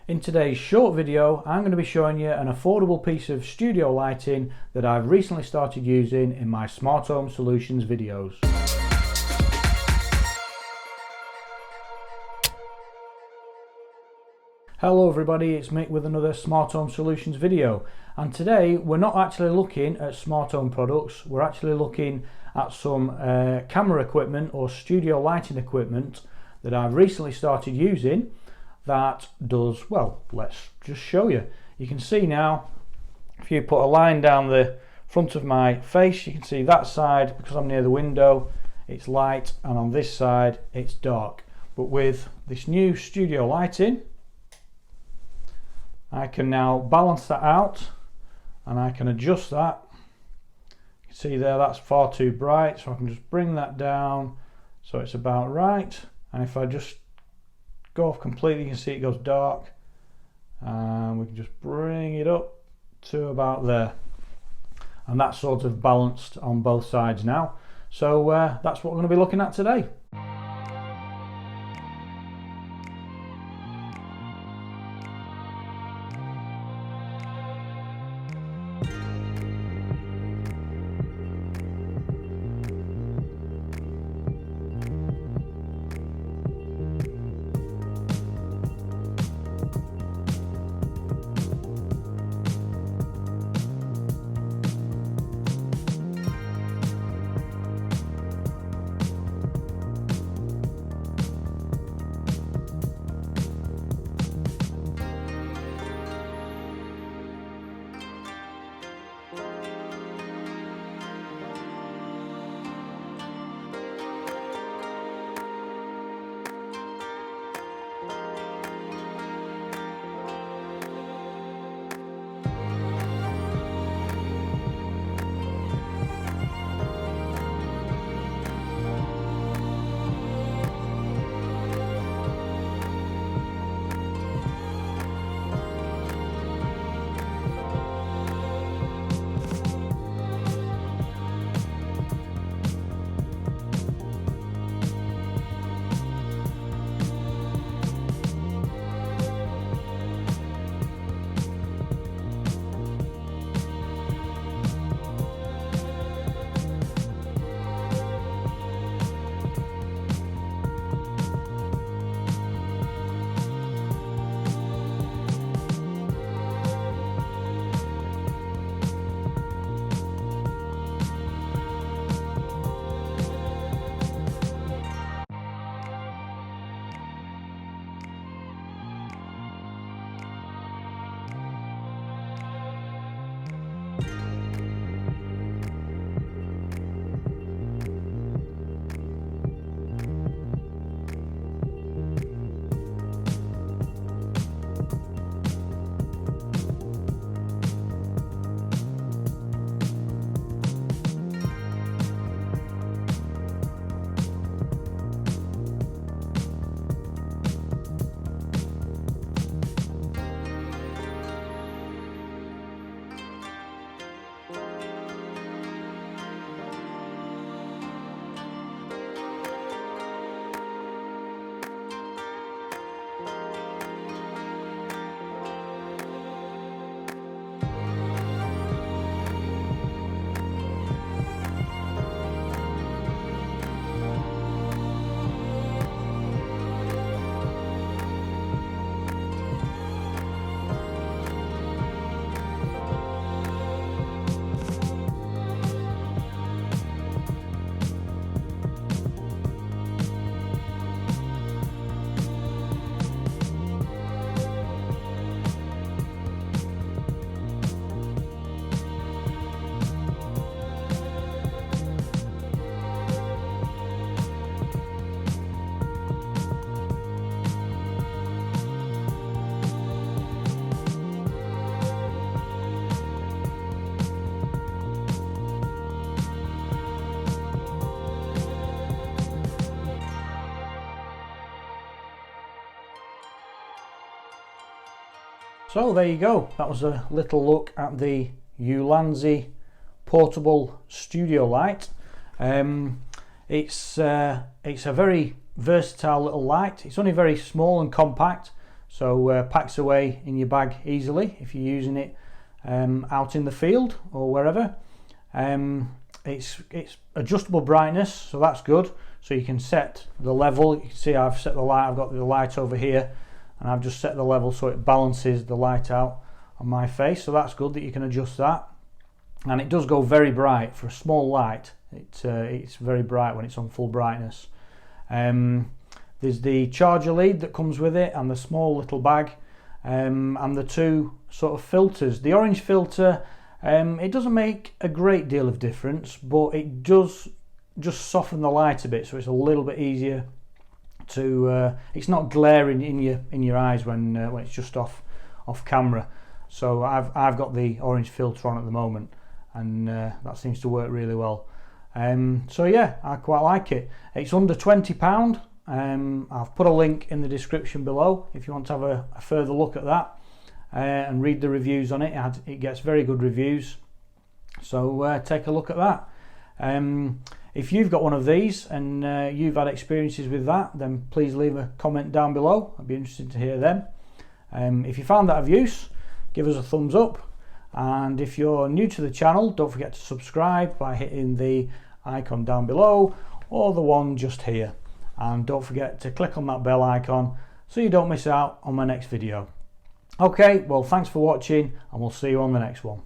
In today's short video, I'm going to be showing you an affordable piece of studio lighting that I've recently started using in my smart home solutions videos. Hello everybody, it's Mick with another smart home solutions video, and today we're not actually looking at smart home products, we're actually looking at some camera equipment or studio lighting equipment that I've recently started using that does, well, let's just show you. You can see now, if you put a line down the front of my face, you can see that side, because I'm near the window, it's light, and on this side it's dark. But with this new studio lighting, I can now balance that out and I can adjust that. You can see there that's far too bright, so I can just bring that down so it's about right. And if I just go off completely, you can see it goes dark, and we can just bring it up to about there, and that's sort of balanced on both sides now. So that's what we're going to be looking at today. So there you go, that was a little look at the Ulanzi portable studio light. It's a very versatile little light. It's only very small and compact, so packs away in your bag easily if you're using it out in the field or wherever. It's adjustable brightness, so that's good. So you can set the level. You can see I've set the light. I've got the light over here, and I've just set the level so it balances the light out on my face. So that's good that you can adjust that. And it does go very bright for a small light. It's very bright when it's on full brightness. There's the charger lead that comes with it, and the small little bag, and the two sort of filters. The orange filter, it doesn't make a great deal of difference, but it does just soften the light a bit, so it's a little bit easier to. It's not glaring in your eyes when it's just off camera. So I've got the orange filter on at the moment, and that seems to work really well. So yeah, I quite like it. It's under £20. I've put a link in the description below if you want to have a further look at that and read the reviews on it. It gets very good reviews, so take a look at that. If you've got one of these and you've had experiences with that, then please leave a comment down below. I'd be interested to hear them. If you found that of use, give us a thumbs up, and if you're new to the channel, don't forget to subscribe by hitting the icon down below or the one just here, and don't forget to click on that bell icon so you don't miss out on my next video. Okay, well, thanks for watching, and we'll see you on the next one.